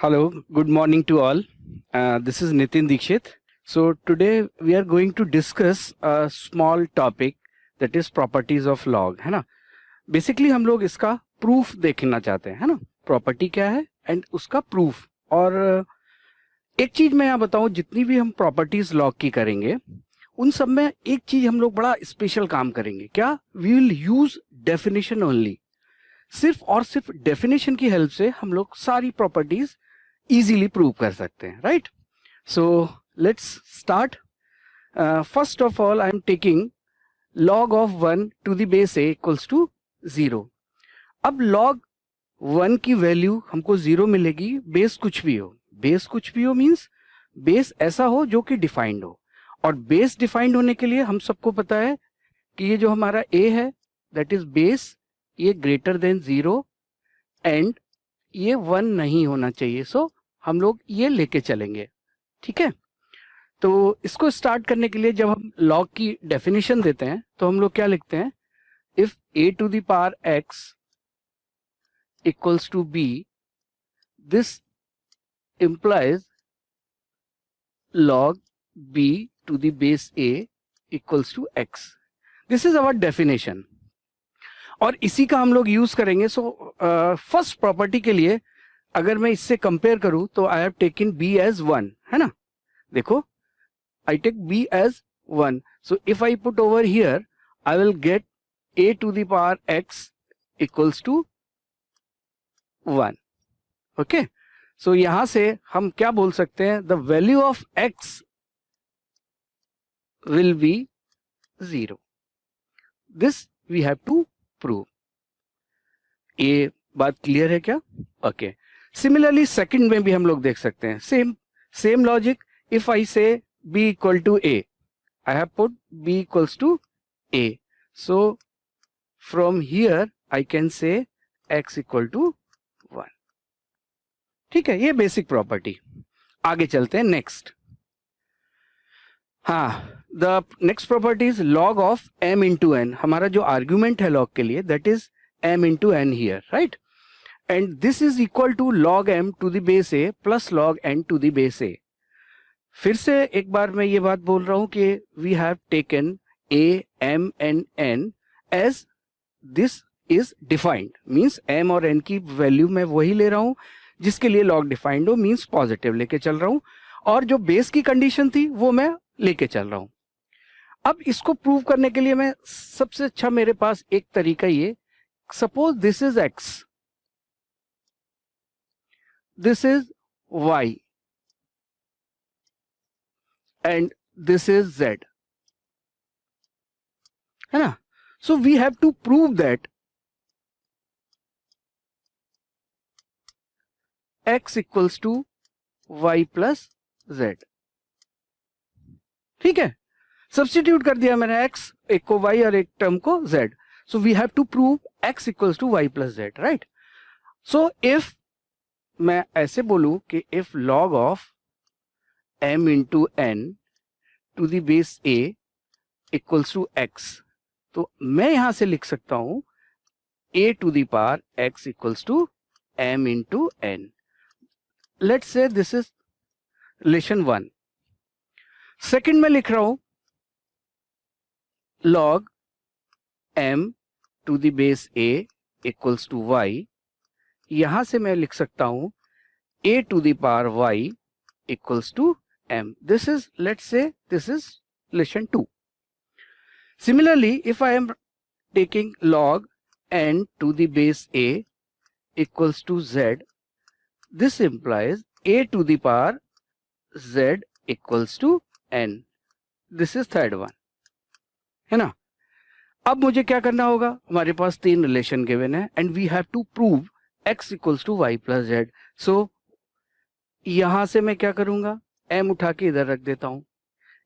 Hello, good morning to all. This is Nitin Dikshit. So today we are going to discuss a small topic that is properties of log, है ना. Basically हम लोग इसका proof देखना चाहते हैं, है ना. Property क्या है and उसका proof. और एक चीज मैं यहाँ बताऊँ, जितनी भी हम properties log की करेंगे उन सब में एक चीज हम लोग बड़ा स्पेशल काम करेंगे. क्या? We will use definition only. सिर्फ और सिर्फ डेफिनेशन की हेल्प से हम लोग सारी प्रॉपर्टीज इजीली प्रूव कर सकते हैं, right. So let's start. First of all I am taking log of 1 to the base a equals to 0. अब log 1 की वैल्यू हमको 0 मिलेगी, बेस कुछ भी हो. बेस कुछ भी हो मीन्स बेस ऐसा हो जो कि डिफाइंड हो. और बेस डिफाइंड होने के लिए हम सबको पता है कि ये जो हमारा a है दैट इज बेस, ये ग्रेटर देन 0 एंड ये 1 नहीं होना चाहिए. सो हम लोग ये लेके चलेंगे, ठीक है. तो इसको स्टार्ट करने के लिए जब हम लॉग की डेफिनेशन देते हैं तो हम लोग क्या लिखते हैं? If a to the power x equals to b, this implies log b to the base a equals to x. This is our definition. और इसी का हम लोग यूज करेंगे. सो फर्स्ट प्रॉपर्टी के लिए अगर मैं इससे कंपेयर करूं तो I have taken b as 1, है ना. देखो, I take b as 1. So if I put over here I will get a to the power x equals to 1. Okay, so यहां से हम क्या बोल सकते हैं? The value of x will be 0. This we have to prove. ये बात clear है क्या? ओके. सिमिलरली सेकंड में भी हम लोग देख सकते हैं. Same logic. If I say b equal to a, I have put b equals to a. So from here I can say x equal to 1. ठीक है, ये बेसिक प्रॉपर्टी. आगे चलते हैं नेक्स्ट. हाँ, the next property is log of m into n. हमारा जो argument है log के लिए that is m into n here, right. And this is equal to log m to the base a plus log n to the base a. फिर से एक बार मैं ये बात बोल रहा हूं कि we have taken a, m and n as this is defined. Means m और n की वैल्यू मैं वही ले रहा हूं जिसके लिए log डिफाइंड हो, मीन्स पॉजिटिव लेके चल रहा हूं. और जो बेस की कंडीशन थी वो मैं लेके चल रहा हूं. अब इसको प्रूव करने के लिए मैं सबसे अच्छा मेरे पास एक तरीका ये, suppose this is x, this is y and this is z, है ना. So we have to prove that x equals to y plus z. ठीक है, सब्स्टिट्यूट कर दिया मैंने x, एक को y और एक टर्म को z. So we have to prove x equals to y plus z, right. So if मैं ऐसे बोलूं कि if log of m into n to the base a equals to x, तो मैं यहां से लिख सकता हूं a to the power x equals to m into n. Let's say this is relation 1. Second में लिख रहा हूं log m to the base a equals to y. यहां से मैं लिख सकता हूं a to the power y equals to m. This is, let's say this is relation 2. Similarly if I am taking log n to the base a equals to z, this implies a to the power z equals to n. This is third one, है ना. अब मुझे क्या करना होगा? हमारे पास 3 relation given है and we have to prove x equals to y plus z. सो यहां से मैं क्या करूंगा? m उठा के इधर रख देता हूं.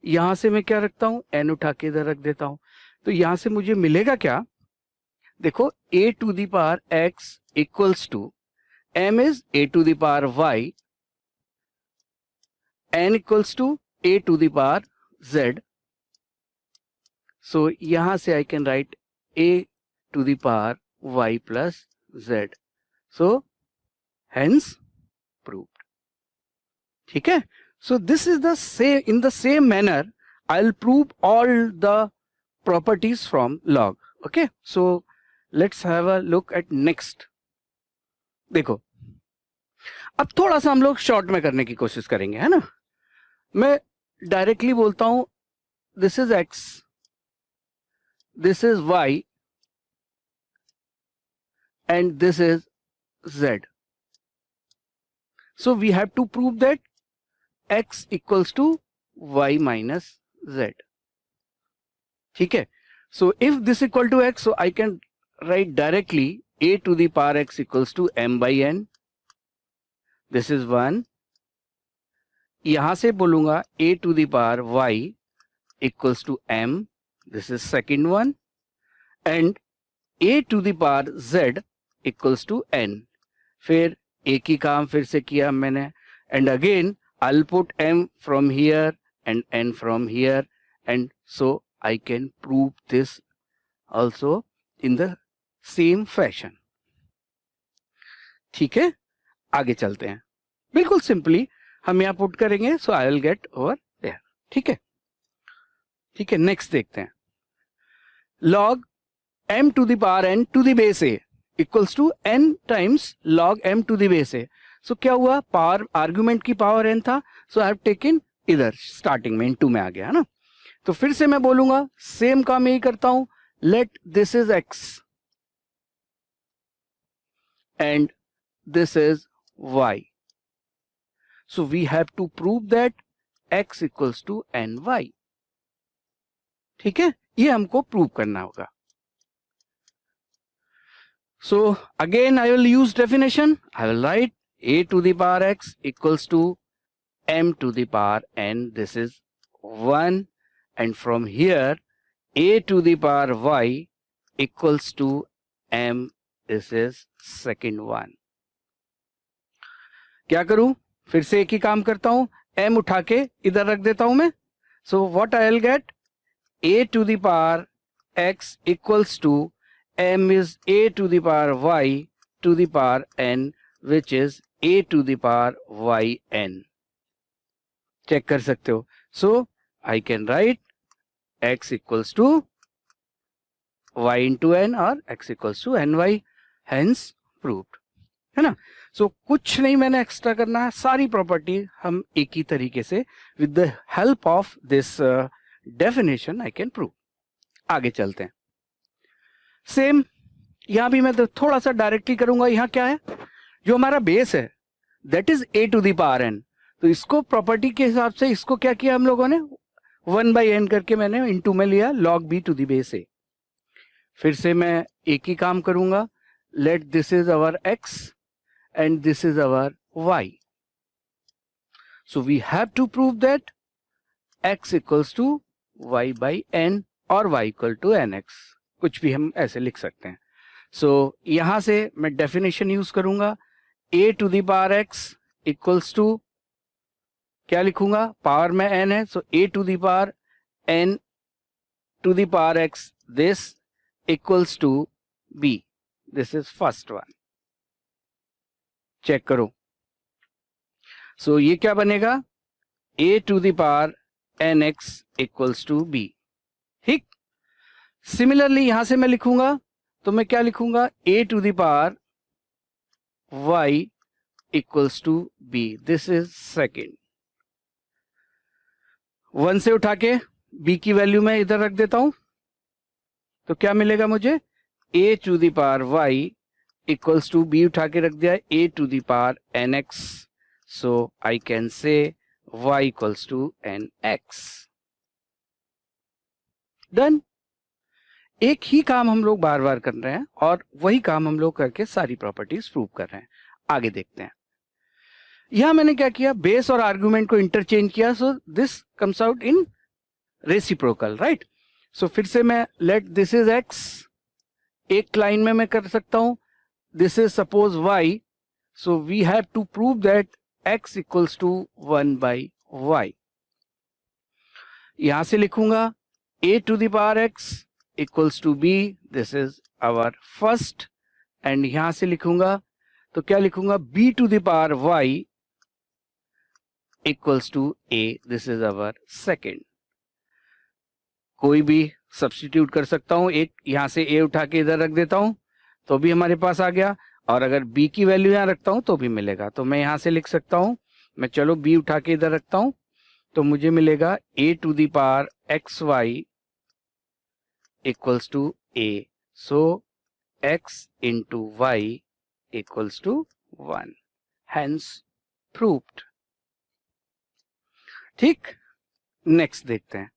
यहां से मैं क्या रखता हूं? n उठा के इधर रख देता हूं. तो यहां से मुझे मिलेगा क्या? देखो, a to the power x equals to m is a to the power y, n equals to a to the power z. So यहां से I can write a to the power y plus z. So hence proved. ठीक है. So this is the same, in the same manner I'll prove all the properties from log. Okay, so let's have a look at next. देखो, अब थोड़ा सा हम लोग short में करने की कोशिश करेंगे, है ना. मैं डायरेक्टली बोलता हूं, this is x, this is y and this is z. So we have to prove that x equals to y minus z. ठीक है. So if this equal to x, so I can write directly a to the power x equals to m by n. This is one. यहां से बोलूंगा a to the power y equals to m. This is second one. And a to the power z equals to n. फिर एक ही काम फिर से किया मैंने. And again I'll put m from here and n from here, and so I can prove this also in the same fashion. ठीक है, आगे चलते हैं. बिल्कुल सिंपली हम यहाँ पुट करेंगे, so I will get over there. ठीक है, ठीक है. नेक्स्ट देखते हैं. log m to the power n to the base a equals to n times log m to the base a. so क्या हुआ, पावर आर्ग्यूमेंट की पावर n था, so I have taken इधर स्टार्टिंग में into में आ गया, है ना. तो फिर से मैं बोलूंगा सेम काम यही करता हूं. Late this is x and this is y. so we have to prove that x equals to ny. ठीक है, ये हमको प्रूव करना होगा. So again I will use definition. I will write a to the power x equals to m to the power n. This is 1. And from here a to the power y equals to m. This is second one. क्या करूं, फिर से एक ही काम करता हूं. m उठा के इधर रख देता हूं मैं. So what I will get, a to the power x equals to m is a to the power y to the power n, which is a to the power y n. Check कर सकते हो. So I can write x equals to y into n or x equals to ny, hence proved. है ना. So कुछ नहीं मैंने extra करना है, सारी प्रॉपर्टी हम एक ही तरीके से with the help of this definition I can prove. आगे चलते हैं. सेम यहां भी मैं तो थोड़ा सा डायरेक्टली करूंगा. यहां क्या है, जो हमारा बेस है that is a to the power n. तो इसको प्रॉपर्टी के हिसाब से इसको क्या किया हम लोगों ने, 1 by n करके मैंने इनटू में लिया log b to the base a. फिर से मैं एक ही काम करूंगा. Let this is our x and this is our y. So we have to prove that x equals to y by n or y equal to nx. कुछ भी हम ऐसे लिख सकते हैं. So यहां से मैं डेफिनेशन यूज करूंगा. a to the power x equals to, क्या लिखूंगा, पावर में n है, so a to the power n to the power x, this equals to b. This is first one. Check करो. So ये क्या बनेगा, a to the power nx equals to b. ठीक. Similarly यहां से मैं लिखूंगा, तो मैं क्या लिखूंगा, a to the power y equals to b. This is second. 1 से उठा के b की वैल्यू में इधर रख देता हूं, तो क्या मिलेगा मुझे, a to the power y equals to b उठा के रख दिया a to the power nx. So I can say y equals to nx. Done. एक ही काम हम लोग बार बार कर रहे हैं और वही काम हम लोग करके सारी प्रॉपर्टीज प्रूव कर रहे हैं. आगे देखते हैं. यहां मैंने क्या किया, बेस और आर्गुमेंट को इंटरचेंज किया. So this comes out in reciprocal, right. So फिर से मैं लेट दिस इज x, एक लाइन में मैं कर सकता हूं. This is suppose y, so we have to prove that x equals to 1 by y. यहां से लिखूंगा a to the power x equals to b. This is our first. and यहां से लिखूंगा, तो क्या लिखूंगा, b to the power y equals to a, this is our second. कोई भी सब्स्टिट्यूट कर सकता हूं, एक यहां से ए उठा के इधर रख देता हूं तो भी हमारे पास आ गया, और अगर बी की वैल्यू यहां रखता हूं तो भी मिलेगा। तो मैं यहां से लिख सकता हूं, मैं चलो बी उठा के इधर रखता हूं तो मुझे मिलेगा a to the power x y equals to a. So x into y equals to 1, hence proved. ठीक, नेक्स्ट देखते हैं।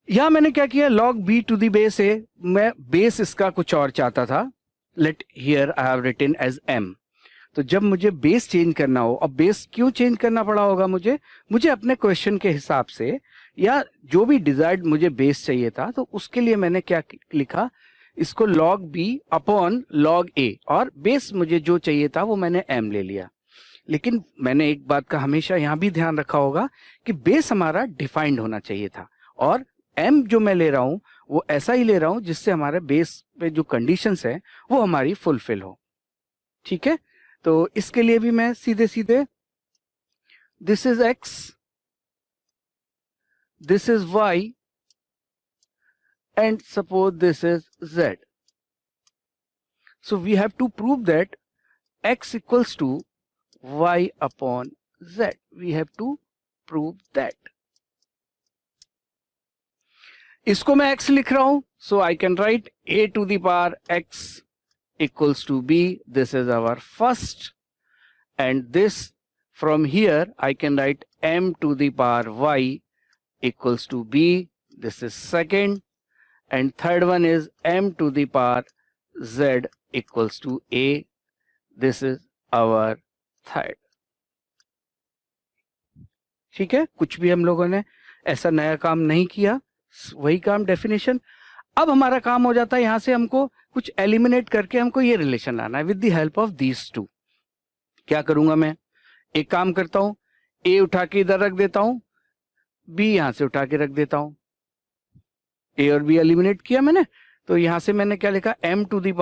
यहां मैंने क्या किया, log b to the base a, मैं बेस इसका कुछ और चाहता था, let here I have written as m। तो जब मुझे बेस चेंज करना हो, अब बेस क्यों चेंज करना पड़ा होगा मुझे अपने क्वेश्चन के हिसाब से, या जो भी डिजायर्ड मुझे बेस चाहिए था, तो उसके लिए मैंने क्या लिखा, इसको log b upon log a, और बेस मुझे जो चाहिए था वो मैंने m ले लिया। लेकिन मैंने एक बात का हमेशा यहां भी ध्यान रखा होगा कि बेस हमारा डिफाइंड होना चाहिए था, और m जो मैं ले रहा हूं वो ऐसा ही ले रहा हूं जिससे हमारे बेस पे जो कंडीशंस है वो हमारी फुलफिल हो। ठीक है, तो इसके लिए भी मैं सीधे सीधे, this is x, this is y, and suppose this is z। So we have to prove that x equals to y upon z। We have to prove that. इसको मैं x लिख रहा हूं, so I can write a to the power x equals to b. This is our first, and this from here I can write m to the power y equals to b. This is second, and third one is m to the power z equals to a. This is our third. ठीक है, कुछ भी हम लोगों ने ऐसा नया काम नहीं किया, वही काम डेफिनेशन। अब हमारा काम हो जाता है यहां से हमको कुछ एलिमिनेट करके हमको ये रिलेशन लाना है with the help of these two. क्या करूंगा मैं, एक काम करता हूं, ए उठा के इधर रख देता हूं, बी यहां से उठा के रख देता हूं। ए और बी एलिमिनेट किया मैंने, तो यहां से मैंने क्या लिखा, m टू द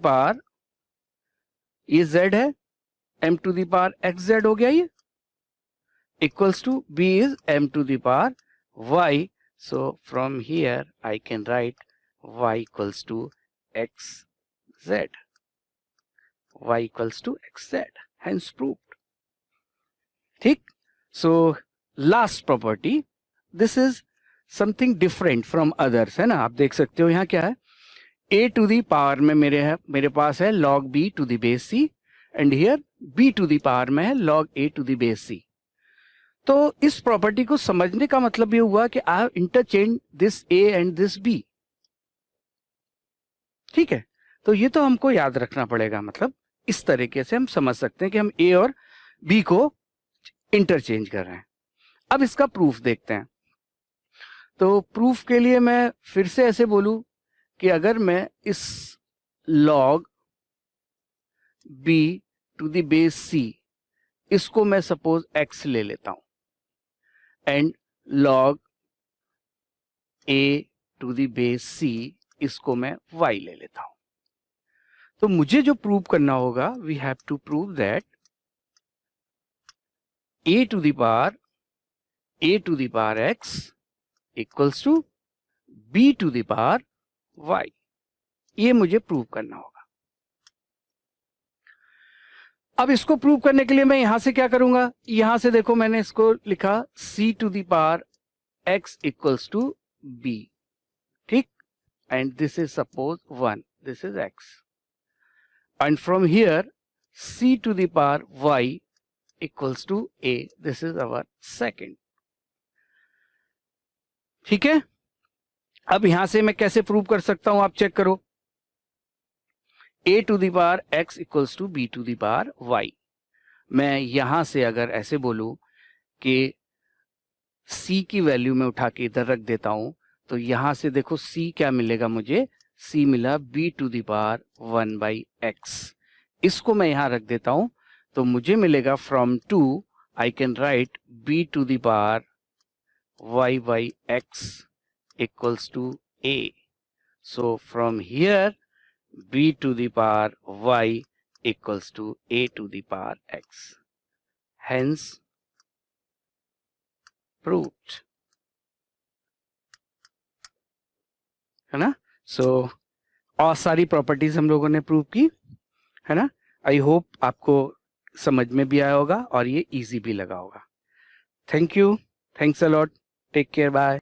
पावर, ये z है, m to the power x z हो गया ये, equals to b is m to the power y। So from here I can write y equals to xz. Y equals to xz. Hence proved. ठीक? So last property. This is something different from others, है ना? आप देख सकते हो यहाँ क्या है? a to the power में मेरे पास है log b to the base c, and here b to the power में है log a to the base c. तो इस प्रॉपर्टी को समझने का मतलब ये हुआ कि I have interchange this a and this b. ठीक है, तो ये तो हमको याद रखना पड़ेगा, मतलब इस तरीके से हम समझ सकते हैं कि हम ए और बी को इंटरचेंज कर रहे हैं। अब इसका प्रूफ देखते हैं। तो प्रूफ के लिए मैं फिर से ऐसे बोलूं कि अगर मैं इस log b to the base c, इसको मैं सपोज एक्स ले लेता हूं, and log a to the base c, इसको मैं y ले लेता हूं। तो मुझे जो प्रूव करना होगा, we have to prove that a to the power x equals to b to the power y। ये मुझे प्रूव करना होगा। अब इसको प्रूव करने के लिए मैं यहां से क्या करूंगा, यहां से देखो मैंने इसको लिखा c to the power x equals to b। ठीक, and this is suppose 1, this is x, and from here c to the power y equals to a, this is our second. ठीक है, अब यहां से मैं कैसे प्रूव कर सकता हूं, आप चेक करो, a to the power x equals to b to the power y। मैं यहां से अगर ऐसे बोलूं कि c की वैल्यू में उठा के इधर रख देता हूं, तो यहां से देखो c क्या मिलेगा मुझे, c मिला b to the power 1 by x। इसको मैं यहां रख देता हूं, तो मुझे मिलेगा from 2 I can write b to the power y by x equals to a। So from here b to the power y equals to a to the power x. hence proved, है ना. सो और सारी properties हम लोगों ने prove की, है ना. आई होप आपको समझ में भी आया होगा और ये इजी भी लगा होगा. Thank you, thanks a lot, take care, bye.